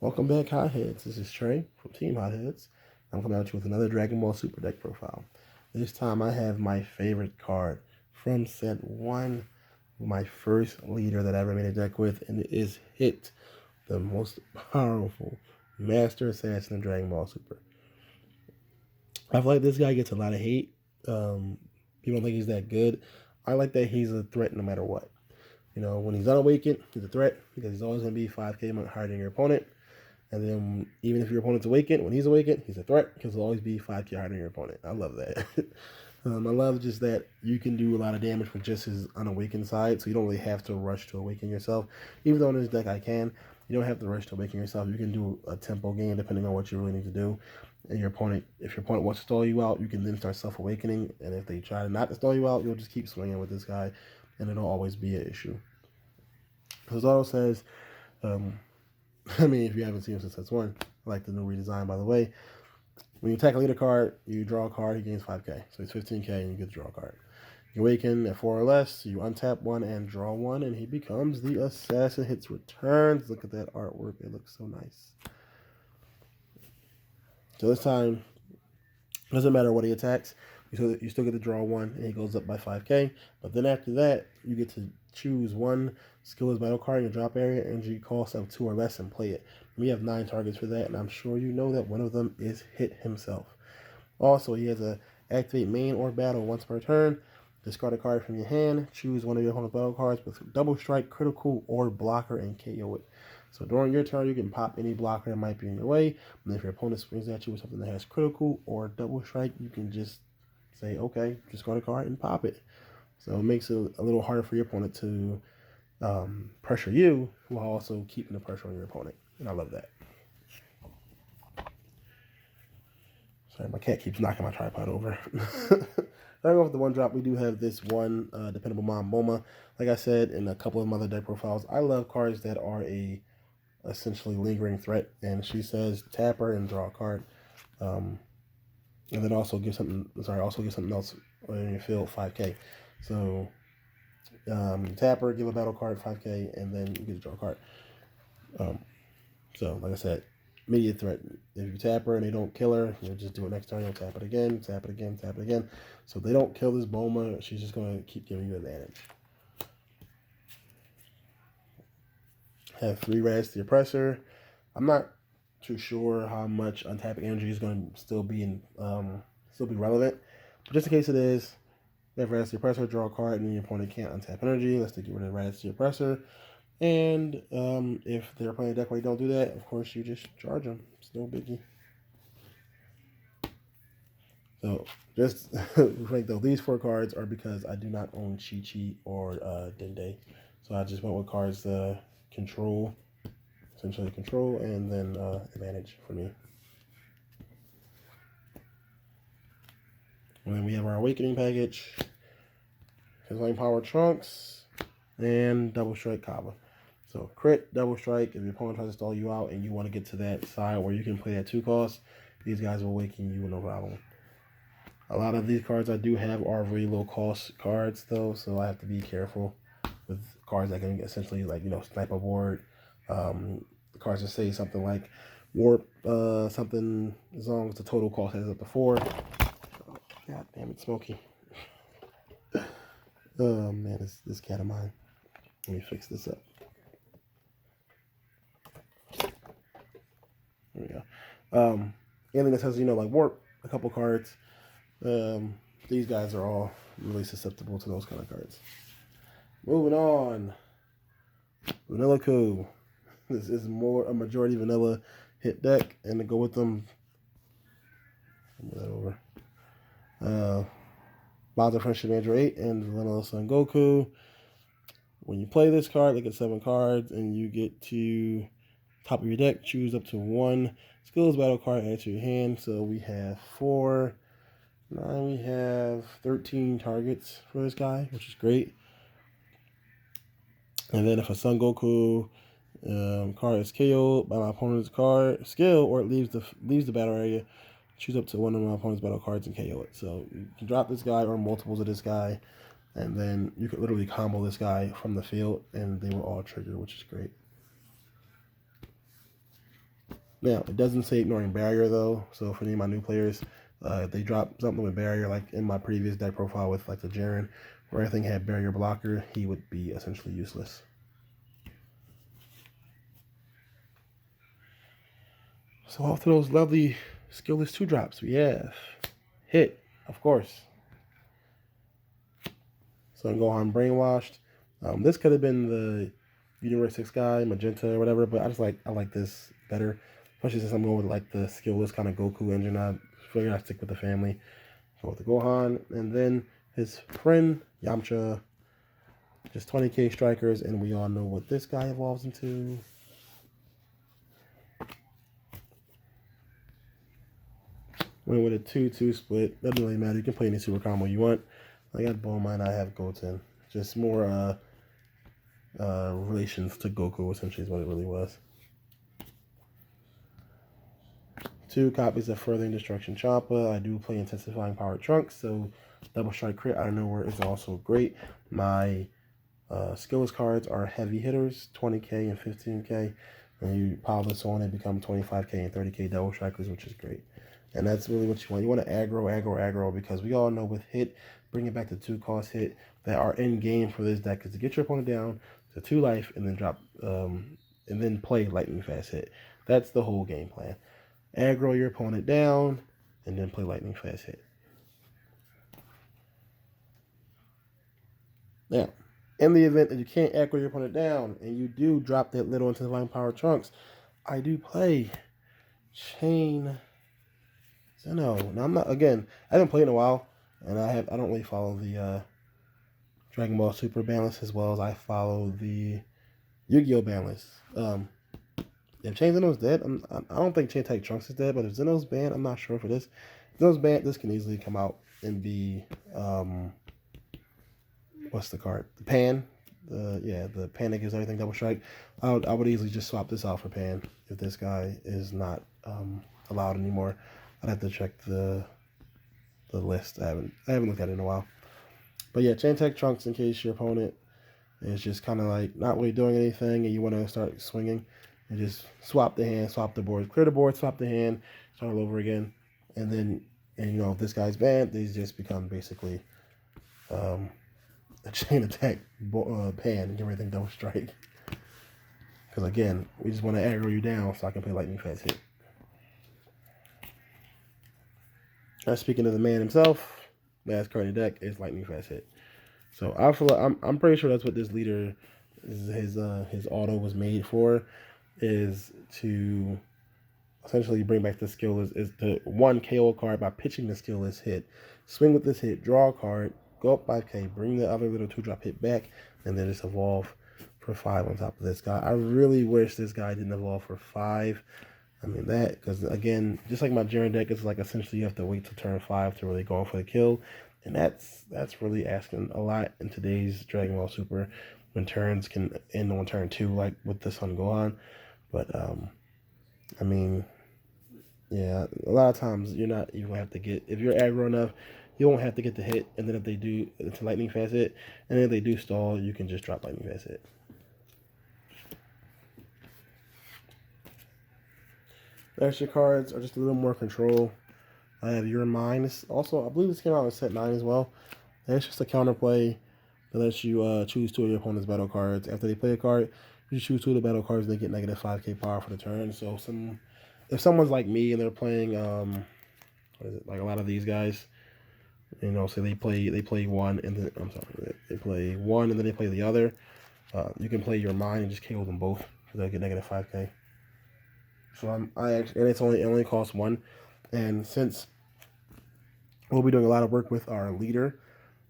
Welcome back, Hotheads. This is Trey from Team Hotheads. I'm coming at you with another Dragon Ball Super Deck profile. This time I have my favorite card from set 1, my first leader that I ever made a deck with, and it is Hit, the most powerful Master Assassin of Dragon Ball Super. I feel like this guy gets a lot of hate. People don't think he's that good. I like that he's a threat no matter what. You know, when he's unawakened, he's a threat because he's always going to be 5k higher than your opponent. And then even if your opponent's awakened, when he's awakened, he's a threat because he'll always be 5k higher than your opponent. I love that. I love just that you can do a lot of damage with just his unawakened side, so you don't really have to rush to awaken yourself. Even though in this deck I can, you don't have to rush to awaken yourself. You can do a tempo game depending on what you really need to do. And your opponent, if your opponent wants to stall you out, you can then start self-awakening. And if they try not to stall you out, you'll just keep swinging with this guy, and it'll always be an issue. His auto says, I mean, if you haven't seen him since that's 1, I like the new redesign, by the way. When you attack a leader card, you draw a card, he gains 5k. So he's 15k and you get to draw a card. You awaken at 4 or less, you untap 1 and draw 1, and he becomes the Assassin. Hits returns. Look at that artwork. It looks so nice. So this time, it doesn't matter what he attacks. You still get to draw 1, and he goes up by 5k. But then after that, you get to choose 1 skillless battle card in your drop area, energy cost of 2 or less, and play it. We have 9 targets for that, and I'm sure you know that one of them is Hit himself. Also, he has a activate main or battle once per turn. Discard a card from your hand. Choose one of your opponent's battle cards with double strike, critical, or blocker, and KO it. So during your turn, you can pop any blocker that might be in your way. And if your opponent swings at you with something that has critical or double strike, you can just say, okay, discard a card and pop it. So it makes it a little harder for your opponent to pressure you while also keeping the pressure on your opponent. And I love that. Sorry, my cat keeps knocking my tripod over. Starting off with the 1 drop, we do have this one Dependable Mom Boma. Like I said in a couple of my other deck profiles, I love cards that are a essentially lingering threat. And she says tap her and draw a card. And then also give something else in your field, 5k. So tap her, give a battle card, 5k, and then you get to draw a card. So like I said, immediate threat. If you tap her and they don't kill her, you'll just do it next turn. You'll tap it again, tap it again, tap it again. So if they don't kill this Boma, she's just going to keep giving you advantage. Have 3 rads to your pressure. I'm not too sure how much untapping energy is going to still be relevant. But just in case it is, you have rads to your pressure, draw a card, and your opponent can't untap energy. Let's get rid of rads to your pressure. And if they're playing a deck where you don't do that, of course, you just charge them. It's no biggie. So, just like though, these 4 cards are because I do not own Chi-Chi or Dende. So I just went with cards control, essentially control, and then advantage for me. And then we have our Awakening package, Flying Power Trunks, and Double Strike Kaba. So crit, double strike, if your opponent tries to stall you out and you want to get to that side where you can play at 2 costs, these guys will awaken you no problem. A lot of these cards I do have are really low cost cards though, so I have to be careful with cards that can essentially, like, you know, snipe a board. Cards that say something like warp something, as long as the total cost has up to 4. Oh, God damn it, Smokey. Oh man, this cat of mine. Let me fix this up. There we go. Anything that says, you know, like warp, a couple cards. These guys are all really susceptible to those kind of cards. Moving on. Vanilla Coup. This is more a majority vanilla hit deck, and to go with them, move that over. Bowser Friendship Manager 8 and Vanilla Son Goku. When you play this card, look at 7 cards, and you get to top of your deck, choose up to 1 skills battle card add to your hand. So we have 4. Now we have 13 targets for this guy, which is great. And then if a Son Goku card is KO'd by my opponent's card skill, or it leaves the battle area, choose up to 1 of my opponent's battle cards and KO it. So you can drop this guy or multiples of this guy, and then you could literally combo this guy from the field, and they will all trigger, which is great. Now, it doesn't say ignoring barrier though, so for any of my new players, if they drop something with barrier, like in my previous deck profile with like the Jaren, where everything had barrier blocker, he would be essentially useless. So after those lovely skillless 2-drops, we have Hit, of course. So Gohan Brainwashed. This could have been the Universe 6 guy, Magenta or whatever, but I like this better. Especially since I'm going with like the skillless kind of Goku engine. I figured I'd stick with the family. Go with the Gohan. And then his friend, Yamcha. Just 20k strikers, and we all know what this guy evolves into. Went with a 2-2 split. Doesn't really matter. You can play any super combo you want. I got Bone Mine, I have Goten. Just more relations to Goku, essentially, is what it really was. 2 copies of Furthering Destruction Champa. I do play Intensifying Power Trunks, so Double Strike Crit out of nowhere is also great. My skillless cards are heavy hitters, 20k and 15k. And you pile this on, it become 25k and 30k double strikers, which is great. And that's really what you want. You want to aggro, because we all know with Hit, bringing back the 2-cost Hit, that our end game for this deck is to get your opponent down to 2 life and then drop, and then play Lightning Fast Hit. That's the whole game plan. Aggro your opponent down and then play Lightning Fast Hit. Now, in the event that you can't aggro your opponent down and you do drop that little Intensifying Power Trunks, I do play Chain Zeno. Now I'm not, again, I haven't played in a while, and I don't really follow the Dragon Ball Super balance as well as I follow the Yu-Gi-Oh balance. If Chain Zeno's dead, I don't think Chain Tag Trunks is dead, but if Zeno's banned, I'm not sure if it is. If Zeno's banned, this can easily come out and be what's the card? The Pan. The Pan that gives everything double strike. I would easily just swap this out for Pan if this guy is not allowed anymore. I'd have to check the list. I haven't looked at it in a while. But yeah, Chain Tech Trunks in case your opponent is just kind of like not really doing anything and you want to start swinging. And just swap the hand, swap the board, clear the board, swap the hand, start all over again. And then, you know, if this guy's banned, these just become basically a chain attack pan and give everything double strike. Because again, we just want to aggro you down so I can play Lightning Fast Hit. Speaking of the man himself, last card in the deck is Lightning Fast Hit. So I feel like I'm pretty sure that's what this leader, his auto was made for, is to essentially bring back the skill is the 1 KO card by pitching the skillless Hit, swing with this Hit, draw a card, go up 5k, bring the other little 2-drop Hit back, and then just evolve for 5 on top of this guy. I really wish this guy didn't evolve for 5. I mean that, because again, just like my Jaren deck, it's like essentially you have to wait till turn 5 to really go for the kill. And that's really asking a lot in today's Dragon Ball Super when turns can end on turn 2, like with the Sun Gohan. But I mean, yeah, a lot of times you won't have to get, if you're aggro enough, you won't have to get the hit, and then if they do, it's a Lightning Fast Hit, and if they do stall, you can just drop Lightning Fast Hit. The extra cards are just a little more control. I have Your Mind. This also, I believe this came out in set 9 as well. And it's just a counterplay that lets you choose 2 of your opponent's battle cards. After they play a card, you choose 2 of the battle cards and they get negative 5k power for the turn. So if someone's like me and they're playing what is it, like a lot of these guys, you know, say they play one and then they play one and then they play the other. You can play Your Mind and just KO them both so they'll get negative 5k. So it only costs 1. And since we'll be doing a lot of work with our leader,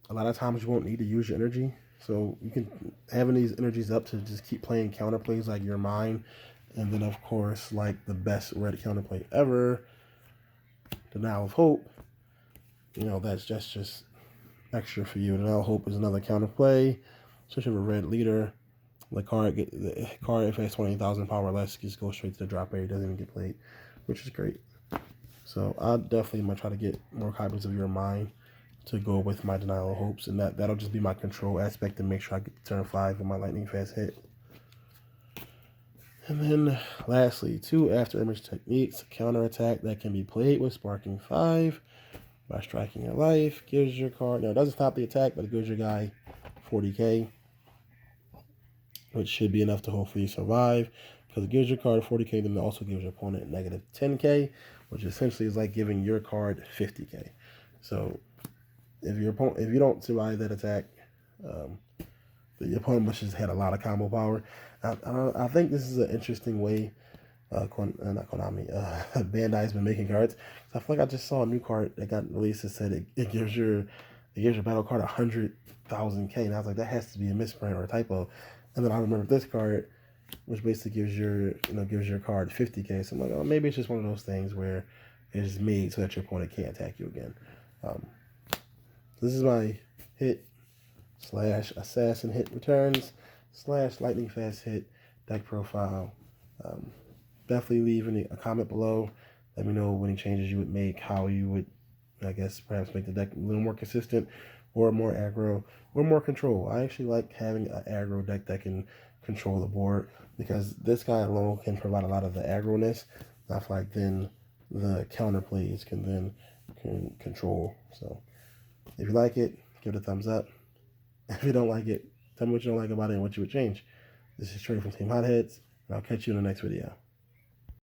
a lot of times you won't need to use your energy. So you can having these energies up to just keep playing counterplays like Your Mind. And then of course, like the best red counterplay ever, Denial of Hope. You know, that's just extra for you. Denial of Hope is another counterplay, especially with a red leader. The card, if it has 20,000 power or less, just go straight to the drop area. It doesn't even get played, which is great. So I definitely might try to get more copies of Your Mind to go with my Denial of Hopes, and that'll just be my control aspect to make sure I get to turn 5 with my Lightning Fast Hit. And then lastly, 2 after image techniques. Counterattack that can be played with Sparking 5 by striking your life. Gives your card, no, it doesn't stop the attack, but it gives your guy 40k, which should be enough to hopefully survive. Because it gives your card 40k, then it also gives your opponent negative 10k, which essentially is like giving your card 50k. So if you don't survive that attack, your opponent must have had a lot of combo power. I think this is an interesting way. Not Konami. Bandai's been making cards. So I feel like I just saw a new card that got released that said it gives your battle card 100,000k, and I was like, that has to be a misprint or a typo. And then I remember this card, which basically gives your card 50k. So I'm like, oh, maybe it's just one of those things where it's made so that your opponent can't attack you again. This is my hit / assassin hit returns / lightning fast hit deck profile. Definitely leave a comment below. Let me know any changes you would make, how you would, I guess, perhaps make the deck a little more consistent or more aggro or more control. I actually like having an aggro deck that can control the board because this guy alone can provide a lot of the aggroness. I feel like then the counter plays can control. So if you like it, give it a thumbs up. If you don't like it, tell me what you don't like about it and what you would change. This is Trey from Team Hotheads, and I'll catch you in the next video.